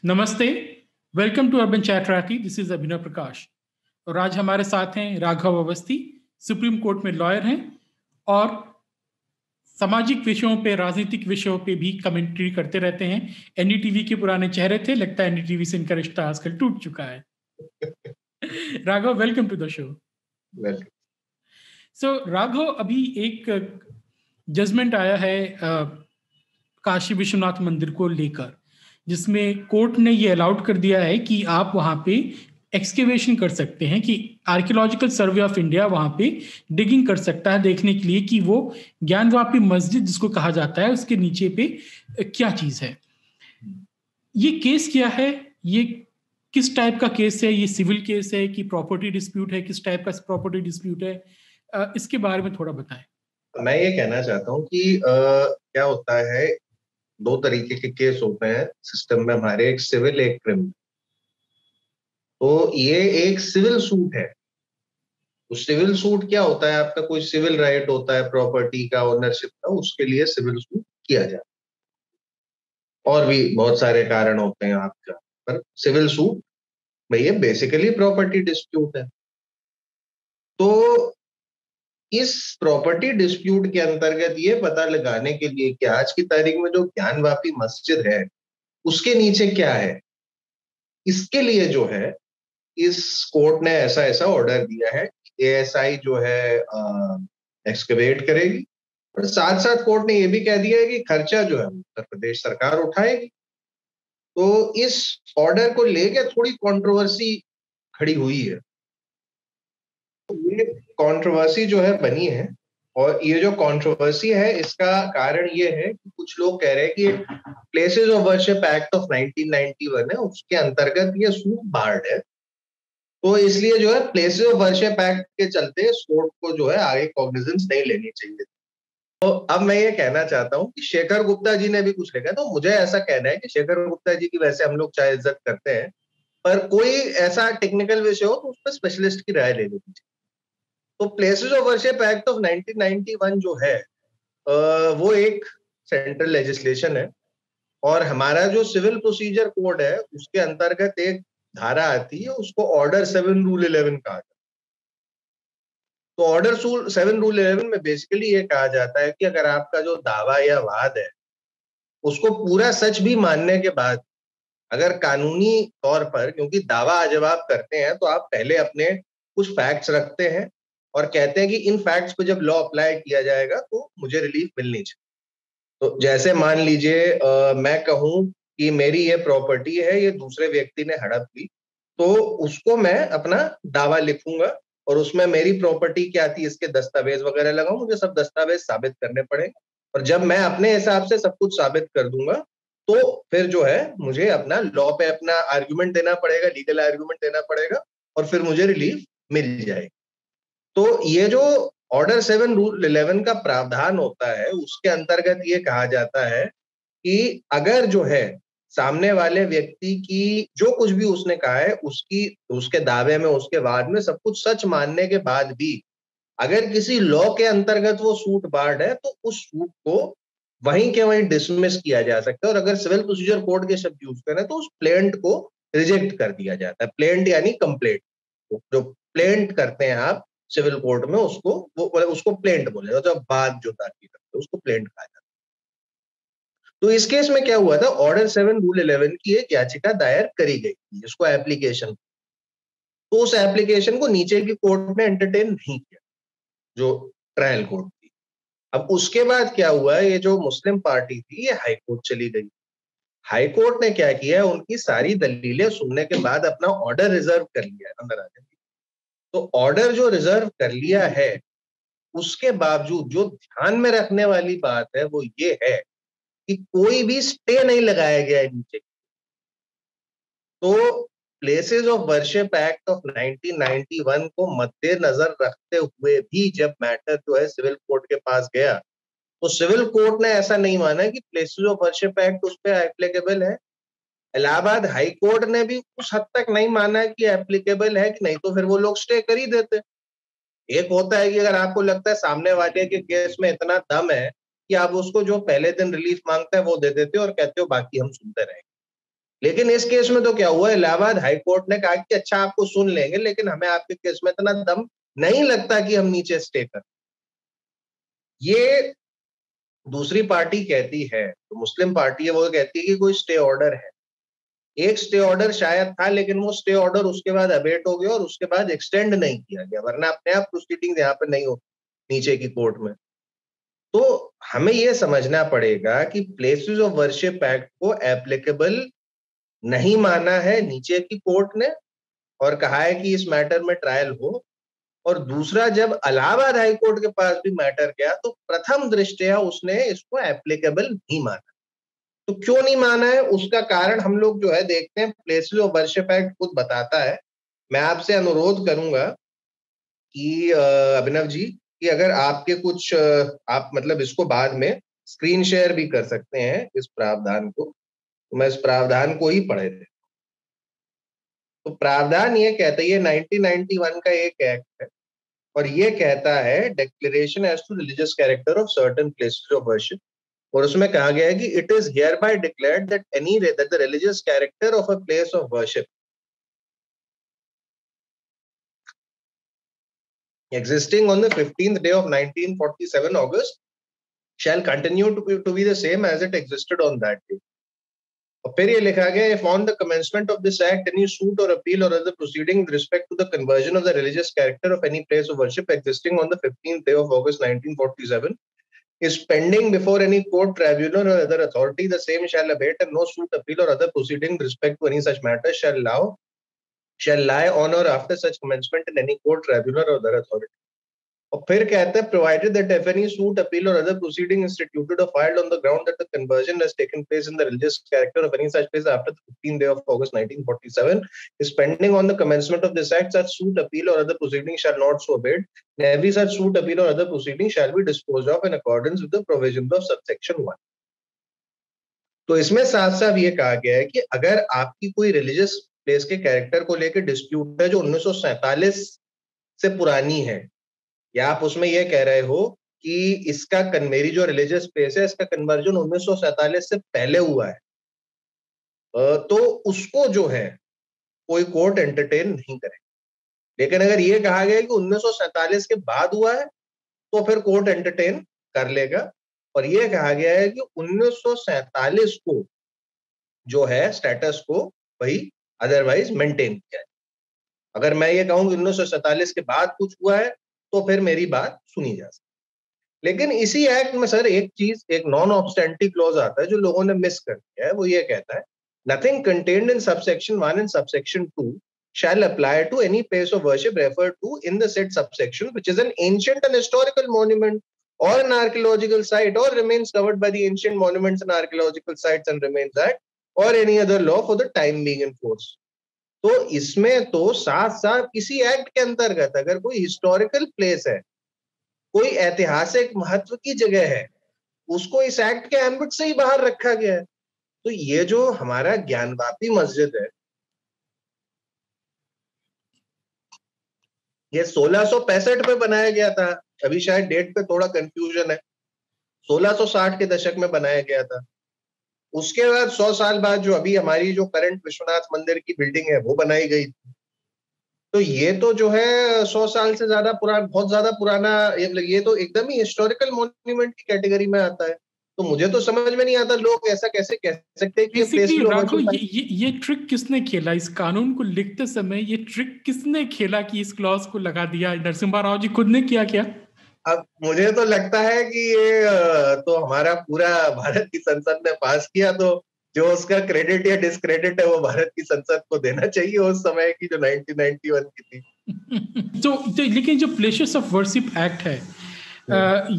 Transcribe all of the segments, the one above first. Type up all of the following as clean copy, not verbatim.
नमस्ते। Welcome to urban चैट्राकी। This is Abhinav Prakash और आज हमारे साथ हैं राघव अवस्थी, सुप्रीम कोर्ट में लॉयर हैं और सामाजिक विषयों पे, राजनीतिक विषयों पे भी कमेंट्री करते रहते हैं। एनडीटीवी के पुराने चेहरे थे, लगता है एनडीटीवी से इनका रिश्ता आजकल टूट चुका है। Raghav, welcome to the show. Welcome. So Raghav, अभी एक जजमेंट आया है काशी विश्वनाथ मंदिर को लेकर, जिसमें कोर्ट ने ये अलाउड कर दिया है कि आप वहां पे एक्सकेवेशन कर सकते हैं, कि आर्कियोलॉजिकल सर्वे ऑफ इंडिया वहां पे डिगिंग कर सकता है देखने के लिए कि वो ज्ञानवापी मस्जिद जिसको कहा जाता है उसके नीचे पे क्या चीज है। ये केस क्या है? ये किस टाइप का केस है? ये सिविल केस है कि प्रॉपर्टी डिस्प्यूट है? किस टाइप का प्रॉपर्टी डिस्प्यूट है? इसके बारे में थोड़ा बताएं। मैं ये कहना चाहता हूँ कि क्या होता है, दो तरीके के केस होते हैं सिस्टम में हमारे, एक सिविल एक क्रिमिनल। तो ये एक सिविल सूट है। तो सिविल सूट क्या होता है, आपका कोई सिविल राइट होता है प्रॉपर्टी का, ओनरशिप का, उसके लिए सिविल सूट किया जाता है। और भी बहुत सारे कारण होते हैं आपका, पर सिविल सूट भैया बेसिकली प्रॉपर्टी डिस्प्यूट है। तो इस प्रॉपर्टी डिस्प्यूट के अंतर्गत ये पता लगाने के लिए कि आज की तारीख में जो ज्ञानवापी मस्जिद है उसके नीचे क्या है, इसके लिए जो है इस कोर्ट ने ऐसा ऐसा ऑर्डर दिया है। एएसआई जो है एक्सकवेट करेगी, और साथ साथ कोर्ट ने ये भी कह दिया है कि खर्चा जो है उत्तर प्रदेश सरकार उठाएगी। तो इस ऑर्डर को लेकर थोड़ी कंट्रोवर्सी खड़ी हुई है। तो ये कंट्रोवर्सी जो है बनी है, और ये जो कंट्रोवर्सी है इसका कारण ये है कि कुछ लोग कह रहे हैं कि places of worship act of 1991 है, उसके अंतर्गत ये सूट बार्ड है। तो इसलिए जो है प्लेसेस ऑफ वर्शिप एक्ट के चलते कोर्ट को जो है आगे कॉग्निजेंस नहीं लेनी चाहिए। तो अब मैं ये कहना चाहता हूँ कि शेखर गुप्ता जी ने भी कुछ लिखा है। तो मुझे ऐसा कहना है कि शेखर गुप्ता जी की वैसे हम लोग चाहे इज्जत करते हैं, पर कोई ऐसा टेक्निकल विषय हो तो उस पर स्पेशलिस्ट की राय ले लेनी चाहिए। तो places of worship act of 1991 जो है वो एक सेंट्रल लेजिस्लेशन है, और हमारा जो सिविल प्रोसीजर कोड है उसके अंतर्गत एक धारा आती है, उसको ऑर्डर 7 रूल 11 कहा जाता है। तो ऑर्डर 7 रूल 11 में बेसिकली ये कहा जाता है कि अगर आपका जो दावा या वाद है उसको पूरा सच भी मानने के बाद, अगर कानूनी तौर पर, क्योंकि दावा जब आप करते हैं तो आप पहले अपने कुछ फैक्ट्स रखते हैं और कहते हैं कि इन फैक्ट्स पे जब लॉ अप्लाई किया जाएगा तो मुझे रिलीफ मिलनी चाहिए। तो जैसे मान लीजिए मैं कहूं कि मेरी ये प्रॉपर्टी है, ये दूसरे व्यक्ति ने हड़प ली, तो उसको मैं अपना दावा लिखूंगा और उसमें मेरी प्रॉपर्टी क्या थी इसके दस्तावेज वगैरह लगाऊं। मुझे सब दस्तावेज साबित करने पड़ेंगे, और जब मैं अपने हिसाब से सब कुछ साबित कर दूंगा तो फिर जो है मुझे अपना लॉ पे अपना आर्ग्यूमेंट देना पड़ेगा, लीगल आर्ग्यूमेंट देना पड़ेगा, और फिर मुझे रिलीफ मिल जाएगी। तो ये जो ऑर्डर 7 रूल 11 का प्रावधान होता है उसके अंतर्गत ये कहा जाता है कि अगर जो है सामने वाले व्यक्ति की जो कुछ भी उसने कहा है उसकी, उसके दावे में, उसके वाद में सब कुछ सच मानने के बाद भी अगर किसी लॉ के अंतर्गत वो सूट बार्ड है तो उस सूट को वहीं के वहीं डिसमिस किया जा सकता है। और अगर सिविल प्रोसीजर कोड के शब्द यूज करें तो उस प्लेंट को रिजेक्ट कर दिया जाता है। प्लेंट यानी कंप्लेंट, जो प्लेंट करते हैं आप सिविल कोर्ट में उसको, वो उसको प्लेंट बोले, जब बात जो दाखिल करते हैं उसको प्लेंट कहा जाता है। तो इस केस में क्या हुआ था, ऑर्डर 7 रूल 11 की एक याचिका दायर करी गई थी, इसको एप्लीकेशन। तो उस एप्लीकेशन को नीचे की कोर्ट ने एंटरटेन नहीं किया, जो ट्रायल कोर्ट थी। अब उसके बाद क्या हुआ, ये जो मुस्लिम पार्टी थी ये हाई कोर्ट चली गई। हाई कोर्ट ने क्या किया, उनकी सारी दलीलें सुनने के बाद अपना ऑर्डर रिजर्व कर लिया अंदर आने के लिए। तो ऑर्डर जो रिजर्व कर लिया है, उसके बावजूद जो ध्यान में रखने वाली बात है वो ये है कि कोई भी स्टे नहीं लगाया गया है नीचे। तो places of worship act of 1991 को मद्देनजर रखते हुए भी जब मैटर जो है सिविल कोर्ट के पास गया, तो सिविल कोर्ट ने ऐसा नहीं माना कि प्लेसेस ऑफ वर्शिप एक्ट उस पर एप्लीकेबल है। इलाहाबाद हाई कोर्ट ने भी उस हद तक नहीं माना कि एप्लीकेबल है, कि नहीं तो फिर वो लोग स्टे कर ही देते। एक होता है कि अगर आपको लगता है सामने वाले के केस में इतना दम है कि आप उसको जो पहले दिन रिलीफ मांगते हैं वो दे देते हो और कहते हो बाकी हम सुनते रहेंगे। लेकिन इस केस में तो क्या हुआ, इलाहाबाद हाईकोर्ट ने कहा कि अच्छा आपको सुन लेंगे, लेकिन हमें आपके केस में इतना दम नहीं लगता कि हम नीचे स्टे कर। ये दूसरी पार्टी कहती है, तो मुस्लिम पार्टी है, वो कहती है कि कोई स्टे ऑर्डर है। एक स्टे ऑर्डर शायद था, लेकिन वो स्टे ऑर्डर उसके बाद अबेट हो गया और उसके बाद एक्सटेंड नहीं किया गया, वरना अपने आप प्रोसीडिंग यहाँ पे नहीं हो नीचे की कोर्ट में। तो हमें ये समझना पड़ेगा कि प्लेसेस ऑफ वर्शिप एक्ट को एप्लीकेबल नहीं माना है नीचे की कोर्ट ने, और कहा है कि इस मैटर में ट्रायल हो। और दूसरा, जब इलाहाबाद हाई कोर्ट के पास भी मैटर गया तो प्रथम दृष्टया उसने इसको एप्लीकेबल नहीं माना। तो क्यों नहीं माना है, उसका कारण हम लोग जो है देखते हैं, प्लेसेस ऑफ वर्शिप एक्ट खुद बताता है। मैं आपसे अनुरोध करूंगा कि अभिनव जी, कि अगर आपके कुछ आप मतलब इसको बाद में स्क्रीन शेयर भी कर सकते हैं इस प्रावधान को, तो मैं इस प्रावधान को ही पढ़े थे। तो प्रावधान ये कहता है, ये 1991 का एक एक्ट है, और ये कहता है declaration as to religious character of certain places of worship. और उसमें कहा गया है कि it is hereby declared that the religious character of a place of worship existing on the 15th day of 1947 August shall continue to be the same as it existed on that day. और फिर ये लिखा गया, if on the commencement of this act any suit or appeal or other proceeding with respect to the conversion of the religious character of any place of worship existing on the 15th day of August 1947 is pending before any court, tribunal or other authority, the same shall abate, and no suit, appeal or other proceeding with respect to any such matter shall lie on or after such commencement in any court, tribunal or other authority. और फिर कहते हैं, provided that if any suit, appeal or other proceeding instituted or filed on the ground that the conversion has taken place in the religious character of any such place after the 15th day of August 1947 is pending on the commencement of this act, such suit, appeal or other proceeding shall not so abate, and every such suit, appeal or other proceeding shall be disposed of in accordance with the provisions of subsection 1. तो इसमें साफ साफ ये कहा गया है कि अगर आपकी कोई रिलीजियस प्लेस के कैरेक्टर को लेकर डिस्प्यूट है जो 1947 से पुरानी है, या आप उसमें ये कह रहे हो कि इसका मेरी जो रिलीजियस प्लेस है इसका कन्वर्जन 1947 से पहले हुआ है, तो उसको जो है कोई कोर्ट एंटरटेन नहीं करेगा। लेकिन अगर ये कहा गया कि 1947 के बाद हुआ है तो फिर कोर्ट एंटरटेन कर लेगा। और ये कहा गया है कि 1947 को जो है स्टेटस को वही अदरवाइज मेंटेन किया है। अगर मैं ये कहूं कि 1947 के बाद कुछ हुआ है तो फिर मेरी बात सुनी जा सकती। लेकिन इसी एक्ट में सर एक चीज, एक नॉन ऑब्स्टेंटी क्लॉज आता है जो लोगों ने मिस कर दिया है। वो ये कहता है, nothing contained in subsection 1 and subsection 2 shall apply to any place of worship referred to in the said subsection which is an ancient and historical monument or an archaeological site or remains covered by the Ancient Monuments and Archaeological Sites and Remains Act or any other law for the time being in force। तो इसमें तो साथ साथ किसी act के अंतर्गत अगर कोई हिस्टोरिकल प्लेस है, कोई ऐतिहासिक महत्व की जगह है, उसको इस एक्ट के एम्बिट से ही बाहर रखा गया है। तो ये जो हमारा ज्ञानवापी मस्जिद है, ये 1665 में बनाया गया था। अभी शायद डेट पे थोड़ा कंफ्यूजन है, 1660 के दशक में बनाया गया था। उसके बाद 100 साल बाद जो अभी हमारी जो करंट विश्वनाथ मंदिर की बिल्डिंग है वो बनाई गई थी। तो ये तो जो है 100 साल से ज्यादा पुराना, बहुत ज्यादा पुराना, ये तो एकदम ही हिस्टोरिकल मॉन्यूमेंट की कैटेगरी में आता है। तो मुझे तो समझ में नहीं आता लोग ऐसा कैसे कह सकते हैं कि बेसिकली राघव, ये ट्रिक किसने खेला इस कानून को लिखते समय? ये ट्रिक किसने खेला कि इस क्लॉज को लगा दिया? नरसिम्हा राव जी खुद ने किया क्या? अब मुझे तो लगता है कि ये तो हमारा पूरा भारत की संसद ने पास किया, तो जो उसका क्रेडिट या डिस्क्रेडिट है वो भारत की संसद को देना चाहिए उस समय की जो 1991 की थी। तो लेकिन जो प्लेसेस ऑफ वर्शिप एक्ट है,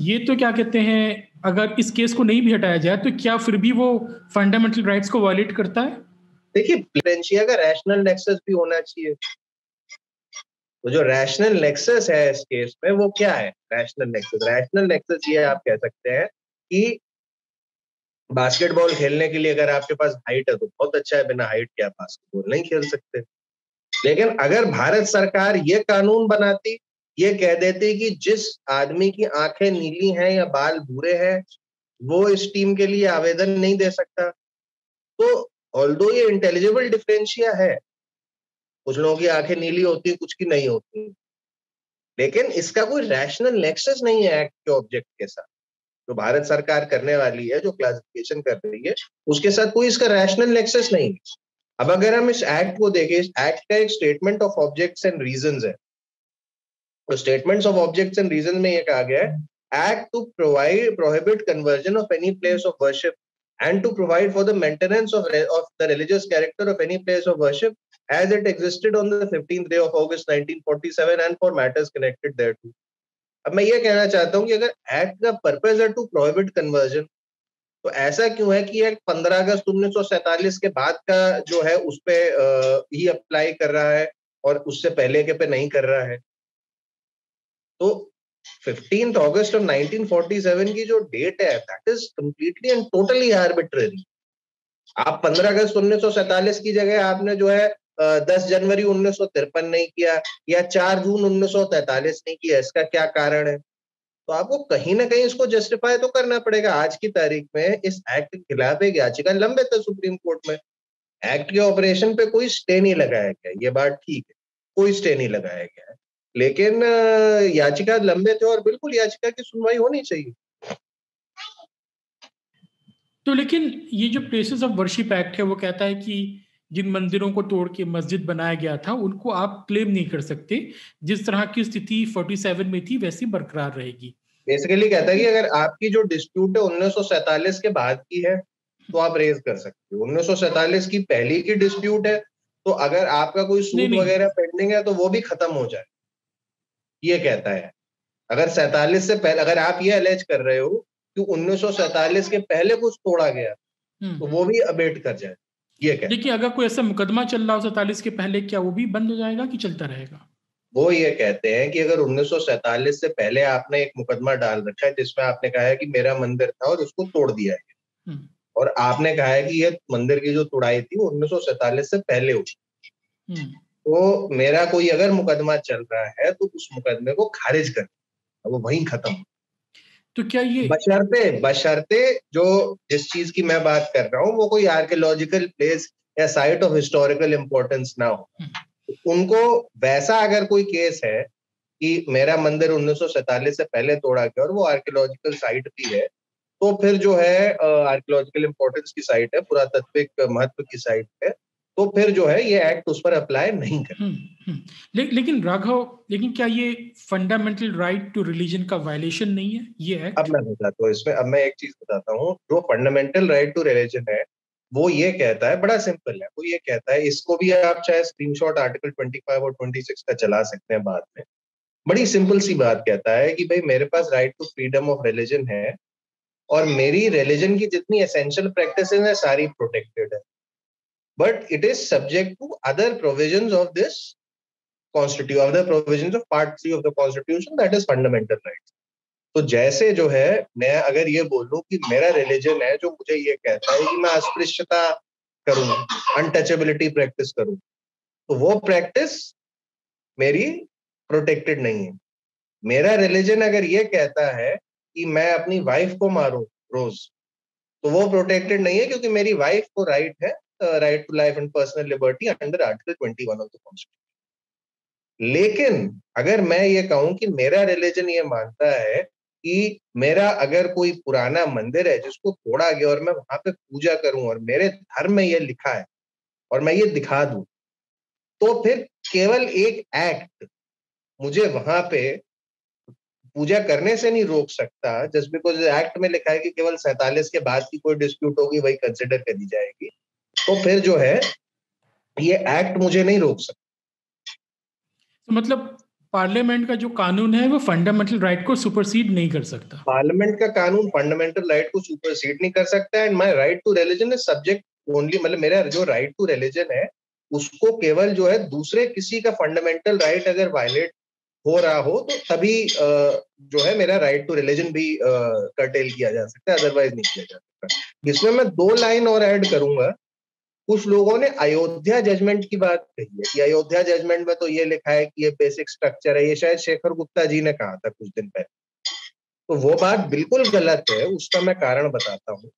ये तो क्या कहते हैं, अगर इस केस को नहीं भी हटाया जाए तो क्या फिर भी वो फंडामेंटल राइट्स को वायलेट करता है? देखिए, प्लेसेंशिया का रैशनल नेक्सस भी होना चाहिए। तो जो रैशनल नेक्सस है इस केस में वो क्या है? रैशनल नेक्सस ये आप कह सकते हैं कि बास्केटबॉल खेलने के लिए अगर आपके पास हाइट है तो बहुत अच्छा है, बिना हाइट के आप बास्केटबॉल नहीं खेल सकते। लेकिन अगर भारत सरकार ये कानून बनाती, ये कह देती कि जिस आदमी की आंखें नीली हैं या बाल भूरे हैं वो इस टीम के लिए आवेदन नहीं दे सकता, तो ऑल्दो ये इंटेलिजिबल डिफरेंशिया है, कुछ लोगों की आंखें नीली होती है, कुछ की नहीं होती, लेकिन इसका कोई रैशनल नेक्सस नहीं है एक्ट के ऑब्जेक्ट के साथ। जो भारत सरकार करने वाली है, जो क्लासिफिकेशन कर रही है, उसके साथ कोई इसका रैशनल नेक्सस नहीं है। अब अगर हम इस एक्ट को देखें, इस एक्ट का एक statement of objects and reasons है। तो statements of objects and reason में ये कहा गया है, act to provide prohibit conversion of any place of worship and to provide for the maintenance of the religious character of any place of worship as it existed on the 15th day of August 1947 and for matters connected thereto। अब मैं ये कहना चाहता हूँ कि अगर act का purpose है टू प्रोहिबिट कन्वर्जन, तो ऐसा क्यों है कि एक्ट 15 अगस्त 1947 के बाद का जो है उस पे ही अप्लाई कर रहा है और उससे पहले के पे नहीं कर रहा है। तो 15th अगस्त ऑफ 1947 की जो डेट है, that is completely and totally arbitrary. आप 15 अगस्त 1947 की जगह आपने जो है 10 जनवरी 1953 नहीं किया या 4 जून 1943 नहीं किया, इसका क्या कारण है? तो आपको कहीं ना कहीं इसको जस्टिफाई तो करना पड़ेगा। आज की तारीख में इस एक्ट के खिलाफ एक याचिका लंबित है सुप्रीम कोर्ट में। एक्ट के ऑपरेशन पे कोई स्टे नहीं लगाया गया, ये बात ठीक है, कोई स्टे नहीं लगाया गया है, लेकिन याचिका लंबित है और बिल्कुल याचिका की सुनवाई होनी चाहिए। तो लेकिन ये जो प्लेसेस ऑफ वर्शिप एक्ट है वो कहता है कि जिन मंदिरों को तोड़ के मस्जिद बनाया गया था उनको आप क्लेम नहीं कर सकते, जिस तरह की स्थिति 47 में थी वैसी बरकरार रहेगी। बेसिकली कहता है कि अगर आपकी जो डिस्प्यूट है 1947 के बाद की है तो आप रेज कर सकते हो। 1947 की पहले की डिस्प्यूट है तो अगर आपका कोई सूट वगैरह पेंडिंग है तो वो भी खत्म हो जाए, ये कहता है। अगर 47 से पहले, अगर आप ये अलेज कर रहे हो कि 1947 के पहले कुछ तोड़ा गया तो वो भी अबेट कर जाए, ये कहता है। देखिए, अगर कोई ऐसा मुकदमा चल रहा हो 47 के पहले, क्या वो भी बंद हो जाएगा कि चलता रहेगा? वो ये कहते हैं कि अगर 1947 से पहले आपने एक मुकदमा डाल रखा है जिसमें आपने कहा है कि मेरा मंदिर था और उसको तोड़ दिया है, और आपने कहा है कि ये मंदिर की जो तोड़ाई थी वो 1947 से पहले हुई, तो मेरा कोई अगर मुकदमा चल रहा है तो उस मुकदमे को खारिज कर, वो वहीं खत्म। तो क्या ये बशर्ते जो जिस चीज की मैं बात कर रहा हूँ वो कोई आर्कियोलॉजिकल प्लेस या साइट ऑफ हिस्टोरिकल इंपॉर्टेंस ना हो। उनको वैसा अगर कोई केस है कि मेरा मंदिर 1947 से पहले तोड़ा गया और वो आर्कियोलॉजिकल साइट भी है, तो फिर जो है आर्कियोलॉजिकल इंपॉर्टेंस की साइट है, पुरातात्विक महत्व की साइट है, तो फिर जो है ये एक्ट उस पर अप्लाई नहीं कर। लेकिन राघव, लेकिन क्या ये फंडामेंटल राइट टू रिलीजन का वायलेशन नहीं है ये एक्ट? अब मैं बताता हूँ इसमें, अब मैं एक चीज बताता हूँ। जो फंडामेंटल राइट टू रिलीजन है वो ये कहता है, बड़ा सिंपल है, वो ये कहता है, इसको भी आप चाहे स्क्रीनशॉट आर्टिकल 25 और 26 का चला सकते हैं बाद में। बड़ी सिंपल सी बात कहता है कि भाई मेरे पास right to freedom of religion है और मेरी रिलीजन की जितनी एसेंशियल प्रैक्टिसेस है सारी प्रोटेक्टेड है, but it is subject to other provisions of this constitution, other provisions of part 3 of the constitution, that is fundamental right. तो जैसे जो है मैं अगर ये बोलूं कि मेरा रिलीजन है जो मुझे ये कहता है कि मैं अस्पृश्यता करूं, अनटचेबिलिटी प्रैक्टिस करूं, तो वो प्रैक्टिस मेरी प्रोटेक्टेड नहीं है। मेरा रिलीजन अगर ये कहता है कि मैं अपनी वाइफ को मारूं रोज, तो वो प्रोटेक्टेड नहीं है, क्योंकि मेरी वाइफ को राइट है, right to life and personal liberty under article 21 of the constitution. लेकिन अगर मैं ये कहूं कि मेरा रिलीजन ये मानता है कि मेरा अगर कोई पुराना मंदिर है जिसको तोड़ा गया और मैं वहां पे पूजा करूं और मेरे धर्म में ये लिखा है और मैं ये दिखा दूं, तो फिर केवल एक एक्ट मुझे वहां पे पूजा करने से नहीं रोक सकता। जस्ट बिकॉज एक्ट में लिखा है कि केवल 47 के बाद की कोई डिस्प्यूट होगी वही कंसिडर करी जाएगी, तो फिर जो है ये एक्ट मुझे नहीं रोक सकता। तो मतलब पार्लियामेंट का जो कानून है वो फंडामेंटल राइट को सुपरसीड नहीं कर सकता? पार्लियामेंट का कानून फंडामेंटल राइट को सुपरसीड नहीं कर सकता। And my right to religion is subject only, मतलब मेरा जो राइट टू रिलीजन है उसको केवल जो है दूसरे किसी का फंडामेंटल राइट अगर वायलेट हो रहा हो तो तभी जो है मेरा राइट टू रिलीजन भी कर्टेल किया जा सकता है, अदरवाइज नहीं किया जा सकता। इसमें मैं 2 लाइन और ऐड करूंगा। कुछ लोगों ने अयोध्या जजमेंट की बात कही है कि अयोध्या जजमेंट में तो ये लिखा है कि ये बेसिक स्ट्रक्चर है, ये शायद शेखर गुप्ता जी ने कहा था कुछ दिन पहले। तो वो बात बिल्कुल गलत है, उसका मैं कारण बताता हूँ।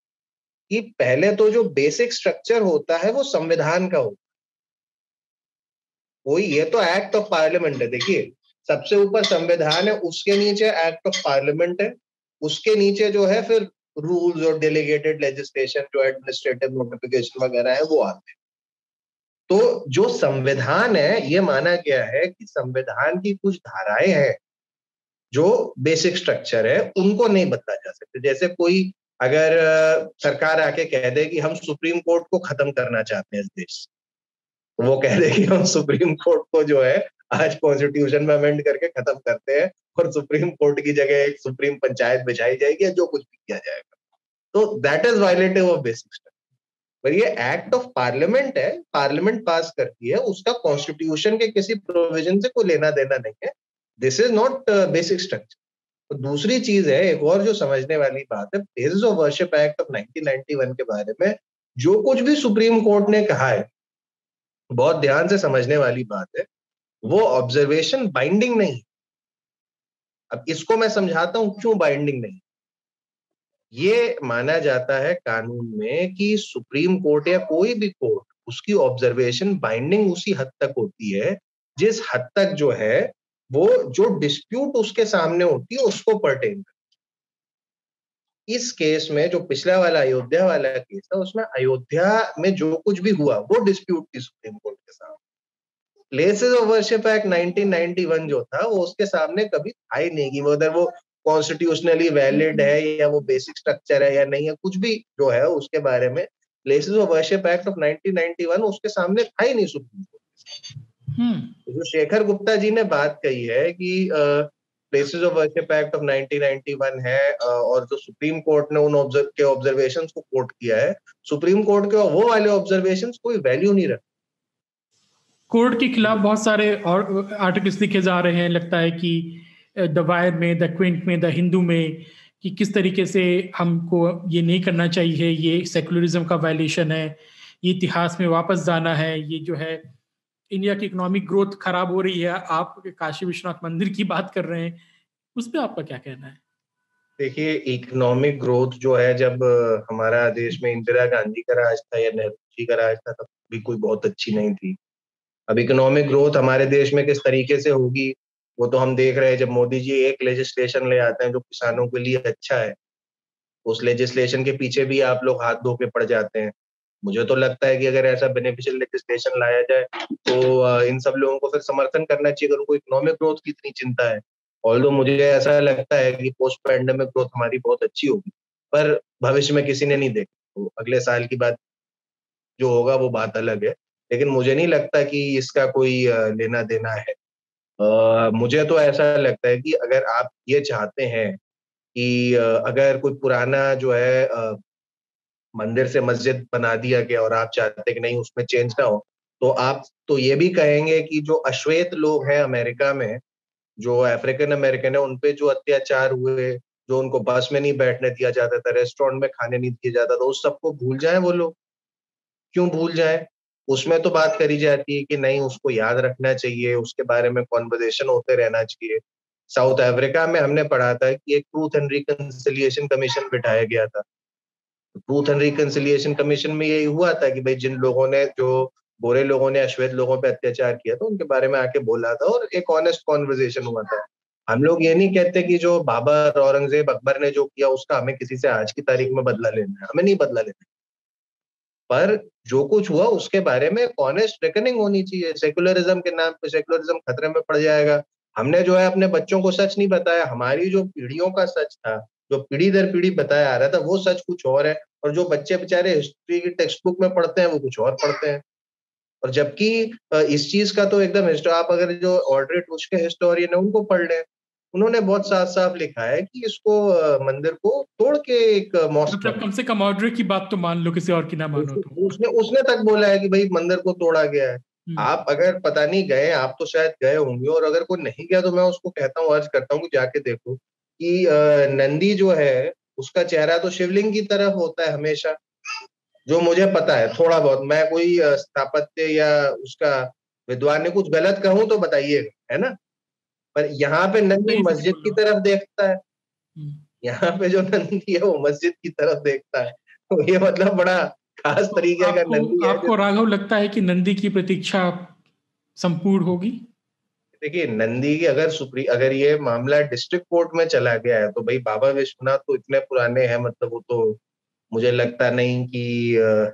कि पहले तो जो बेसिक स्ट्रक्चर होता है वो संविधान का होता है। कोई, ये तो एक्ट ऑफ पार्लियामेंट है, देखिए सबसे ऊपर संविधान है, उसके नीचे एक्ट ऑफ पार्लियामेंट है, उसके नीचे जो है फिर रूल्स और डेलीगेटेड लेजिस्लेशन जो एडमिनिस्ट्रेटिव नोटिफिकेशन वगैरह है वो आते हैं। तो जो संविधान है, ये माना गया है कि संविधान की कुछ धाराएं हैं जो बेसिक स्ट्रक्चर है उनको नहीं बदला जा सकता। जैसे कोई अगर सरकार आके कह दे कि हम सुप्रीम कोर्ट को खत्म करना चाहते हैं इस देश से, वो कह दे कि हम सुप्रीम कोर्ट को जो है आज कॉन्स्टिट्यूशन में अमेंड करके खत्म करते हैं और सुप्रीम कोर्ट की जगह एक सुप्रीम पंचायत बिछाई जाएगी या जो कुछ भी किया जाएगा, तो that is violative of basic structure. पर ये एक्ट ऑफ पार्लियामेंट है, पार्लियामेंट पास करती है, उसका कॉन्स्टिट्यूशन के किसी प्रोविजन से कोई लेना देना नहीं है। This is not basic structure. तो दूसरी चीज है, एक और जो समझने वाली बात है, places of worship act of 1991 के बारे में जो कुछ भी सुप्रीम कोर्ट ने कहा है, बहुत ध्यान से समझने वाली बात है, वो ऑब्जर्वेशन बाइंडिंग नहीं। अब इसको मैं समझाता हूं क्यों बाइंडिंग नहीं। ये माना जाता है कानून में कि सुप्रीम कोर्ट या कोई भी कोर्ट, उसकी ऑब्जर्वेशन बाइंडिंग उसी हद तक होती है जिस हद तक जो है वो जो डिस्प्यूट उसके सामने होती है उसको पर्टेन। इस केस में जो पिछला वाला अयोध्या वाला केस था, उसमें अयोध्या में जो कुछ भी हुआ वो डिस्प्यूट थी सुप्रीम कोर्ट के सामने। प्लेसेस ऑफ वर्शिप एक्ट 1991 जो था वो उसके सामने कभी था ही नहीं कि उधर वो कॉन्स्टिट्यूशनली वैलिड है या वो बेसिक स्ट्रक्चर है या नहीं है, कुछ भी जो है उसके बारे में places of worship act of 1991 उसके सामने था ही नहीं सुप्रीम कोर्ट। जो शेखर गुप्ता जी ने बात कही है कि places of worship act of 1991 है और जो सुप्रीम कोर्ट ने उन ऑब्जर्वेशंस को कोट किया है, सुप्रीम कोर्ट के वो वाले ऑब्जर्वेशंस कोई वैल्यू नहीं रखते। कोर्ट के खिलाफ बहुत सारे और आर्टिकल्स लिखे जा रहे हैं, लगता है कि द वायर में, द क्विंट में, द हिंदू में, कि किस तरीके से हमको ये नहीं करना चाहिए, ये सेकुलरिज्म का वायलेशन है, ये इतिहास में वापस जाना है, ये जो है इंडिया की इकोनॉमिक ग्रोथ खराब हो रही है। आप काशी विश्वनाथ मंदिर की बात कर रहे हैं, उस पर आपका क्या कहना है? देखिए, इकोनॉमिक ग्रोथ जो है, जब हमारा देश में इंदिरा गांधी का राज था या नेहरू जी का राज था, तब भी कोई बहुत अच्छी नहीं थी। अब इकोनॉमिक ग्रोथ हमारे देश में किस तरीके से होगी वो तो हम देख रहे हैं। जब मोदी जी एक लेजिस्लेशन ले आते हैं जो किसानों के लिए अच्छा है, उस लेजिस्लेशन के पीछे भी आप लोग हाथ धो के पड़ जाते हैं। मुझे तो लगता है कि अगर ऐसा बेनिफिशियल लेजिस्लेशन लाया जाए तो इन सब लोगों को फिर समर्थन करना चाहिए अगर उनको इकोनॉमिक ग्रोथ की इतनी चिंता है। ऑल्दो मुझे ऐसा लगता है कि पोस्ट पैंडेमिक ग्रोथ हमारी बहुत अच्छी होगी, पर भविष्य में किसी ने नहीं देखा, तो अगले साल की बात जो होगा वो बात अलग है। लेकिन मुझे नहीं लगता कि इसका कोई लेना देना है। मुझे तो ऐसा लगता है कि अगर आप ये चाहते हैं कि अगर कोई पुराना जो है मंदिर से मस्जिद बना दिया गया और आप चाहते हैं कि नहीं उसमें चेंज ना हो, तो आप तो ये भी कहेंगे कि जो अश्वेत लोग हैं अमेरिका में, जो अफ्रीकन अमेरिकन है, उनपे जो अत्याचार हुए, जो उनको बस में नहीं बैठने दिया जाता था, रेस्टोरेंट में खाने नहीं दिया जाता था, उस सबको भूल जाएं वो लोग। क्यों भूल जाएं? उसमें तो बात करी जाती है कि नहीं उसको याद रखना चाहिए, उसके बारे में कॉन्वर्सेशन होते रहना चाहिए। साउथ अफ्रीका में हमने पढ़ा था कि एक ट्रूथ एंड रिकंसिलिएशन कमीशन बिठाया गया था। ट्रूथ एंड रिकंसिलिएशन कमीशन में यही हुआ था कि भाई जिन लोगों ने, जो गोरे लोगों ने अश्वेत लोगों पे अत्याचार किया था, उनके बारे में आके बोला था और एक ऑनेस्ट कॉन्वर्सेशन हुआ था। हम लोग ये नहीं कहते कि जो बाबर, औरंगजेब, अकबर ने जो किया उसका हमें किसी से आज की तारीख में बदला लेना है, हमें नहीं बदला लेना। पर जो कुछ हुआ उसके बारे में ऑनेस्ट रेकनिंग होनी चाहिए। सेकुलरिज्म के नाम पे सेकुलरिज्म खतरे में पड़ जाएगा। हमने जो है अपने बच्चों को सच नहीं बताया, हमारी जो पीढ़ियों का सच था, जो पीढ़ी दर पीढ़ी बताया आ रहा था, वो सच कुछ और है, और जो बच्चे बेचारे हिस्ट्री की टेक्स्ट बुक में पढ़ते हैं वो कुछ और पढ़ते हैं। और जबकि इस चीज का तो एकदम आप अगर जो ऑड्रे टूच के हिस्टोरियन है उनको पढ़ लें, उन्होंने बहुत साफ साफ लिखा है कि इसको मंदिर को तोड़ के एक मॉस्क मतलब बना। कम से कम ऑर्डर की बात तो मान लो, किसी और की ना मानो तो। उसने उसने तक बोला है कि भाई मंदिर को तोड़ा गया है। हम्म। आप अगर पता नहीं गए, आप तो शायद गए होंगे, और अगर कोई नहीं गया तो मैं उसको कहता हूँ, अर्ज करता हूँ कि जाके देखो कि नंदी जो है उसका चेहरा तो शिवलिंग की तरफ होता है हमेशा। जो मुझे पता है थोड़ा बहुत, मैं कोई स्थापत्य या उसका विद्वान ने कुछ गलत कहूं तो बताइएगा, है ना। पर यहाँ पे नंदी सही सही मस्जिद बोल की रहे हो। तरफ देखता है। हम्म। यहाँ पे जो नंदी है वो मस्जिद की तरफ देखता है। तो ये मतलब बड़ा खास तरीके का नंदी है। आपको राघव लगता है कि नंदी की प्रतीक्षा संपूर्ण होगी? देखिए, नंदी की अगर ये मामला डिस्ट्रिक्ट कोर्ट में चला गया है तो भाई बाबा विश्वनाथ तो इतने पुराने हैं, मतलब वो तो मुझे लगता नहीं कि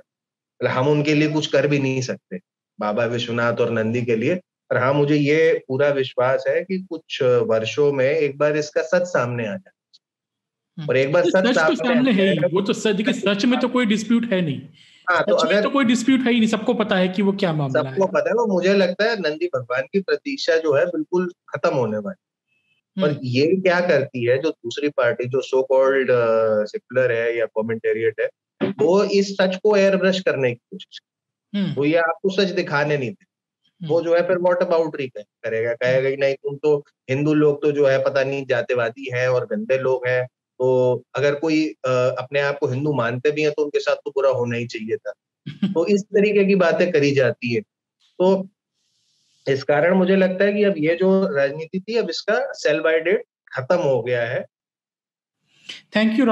हम उनके लिए कुछ कर भी नहीं सकते, बाबा विश्वनाथ और नंदी के लिए। पर हाँ, मुझे ये पूरा विश्वास है कि कुछ वर्षों में एक बार इसका सच सामने आ जाए, और एक बार सच सच तो सामने आ सामने है ही, जाएगा। वो तो सच, देखिए सच में तो कोई डिस्प्यूट है नहीं, हाँ, तो सच में अगर तो कोई डिस्प्यूट है ही नहीं, सबको पता है कि वो क्या मामला है। सबको पता है, तो मुझे लगता है नंदी भगवान की प्रतीक्षा जो है बिल्कुल खत्म होने वाली। और ये क्या करती है, जो दूसरी पार्टी जो सो कॉल्ड सेक्युलर है या कमेंटेरिएट है, वो इस सच को एयर ब्रश करने की कोशिश, वो ये आपको सच दिखाने नहीं दे। वो जो है फिर वॉट अबाउटरी करेगा, कहेगा कि नहीं तुम तो हिंदू लोग तो जो है पता नहीं जातिवादी हैं और गंदे लोग हैं, तो अगर कोई अपने आप को हिंदू मानते भी हैं तो उनके साथ तो बुरा होना ही चाहिए था। तो इस तरीके की बातें करी जाती है। तो इस कारण मुझे लगता है कि अब ये जो राजनीति थी, अब इसका सेल बाय डेट खत्म हो गया है। Thank you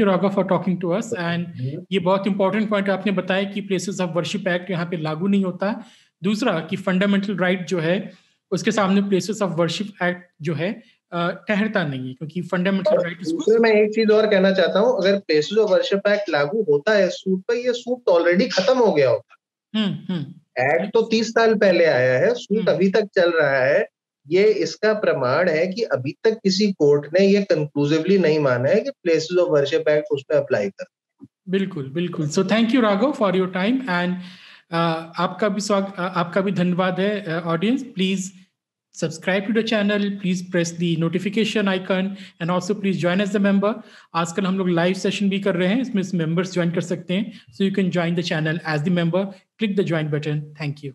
Raghav for talking to us. And ये बहुत इंपॉर्टेंट पॉइंट आपने बताया कि प्लेसेस ऑफ वर्शिप एक्ट यहाँ पे लागू नहीं होता। दूसरा कि फंडामेंटल राइट जो है उसके सामने प्लेसेस ऑफ वर्शिप एक्ट जो है ठहरता नहीं है, क्योंकि फंडामेंटल राइट दूसरे मैं एक चीज और कहना चाहता हूँ, अगर प्लेसेस ऑफ वर्शिप एक्ट लागू होता है सूट पर, ये सूट ऑलरेडी खत्म हो गया होता। एक्ट तो 30 साल पहले आया है, सूट अभी तक चल रहा है। ये इसका प्रमाण है कि अभी तक किसी कोर्ट ने ये कंक्लूसिवली नहीं माना है कि प्लेसेस ऑफ वर्शिप एक्ट उस पर अप्लाई कर। बिल्कुल बिल्कुल। So thank you Raghav for your time. And आपका भी धन्यवाद है। Audience, please subscribe to the channel, please press the notification icon, and also please join as a member. आजकल हम लोग लाइव सेशन भी कर रहे हैं, इसमें मेंबर्स ज्वाइन कर सकते हैं, so you can join the channel as the member. Click the join button. Thank you.